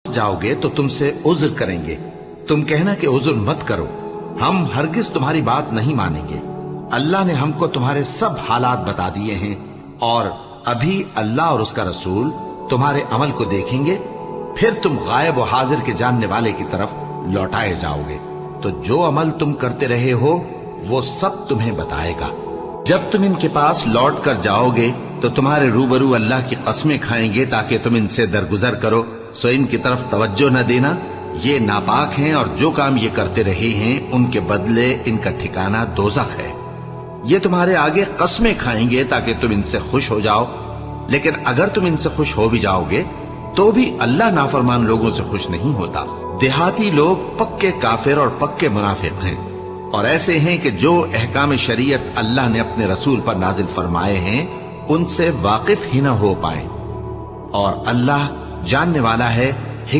जाओगे तो तुमसे उज्र करेंगे। तुम कहना कि उज्र मत करो, हम हरगिज तुम्हारी बात नहीं मानेंगे। अल्लाह ने हमको तुम्हारे सब हालात बता दिए हैं और अभी अल्लाह और उसका रसूल तुम्हारे अमल को देखेंगे, फिर तुम गायब और हाजिर के जानने वाले की तरफ लौटाए जाओगे। तो जो अमल तुम करते रहे हो वो सब तुम्हें बताएगा। जब तुम इनके पास लौट कर जाओगे तो तुम्हारे रूबरू अल्लाह की कस्में खाएंगे ताकि तुम इनसे दरगुजर करो, सो इनकी तरफ तवज्जो न देना। ये नापाक हैं और जो काम ये करते रहे हैं उनके बदले इनका ठिकाना दोज़ख है। ये तुम्हारे आगे कस्में खाएंगे ताकि तुम इनसे खुश हो जाओ, लेकिन अगर तुम इनसे खुश हो भी जाओगे तो भी अल्लाह नाफरमान लोगों से खुश नहीं होता। देहाती लोग पक्के काफिर और पक्के मुनाफिक हैं और ऐसे हैं कि जो अहकाम शरीयत अल्लाह ने अपने रसूल पर नाजिल फरमाए हैं उनसे वाकिफ ही न हो पाए। और अल्लाह जानने वाला है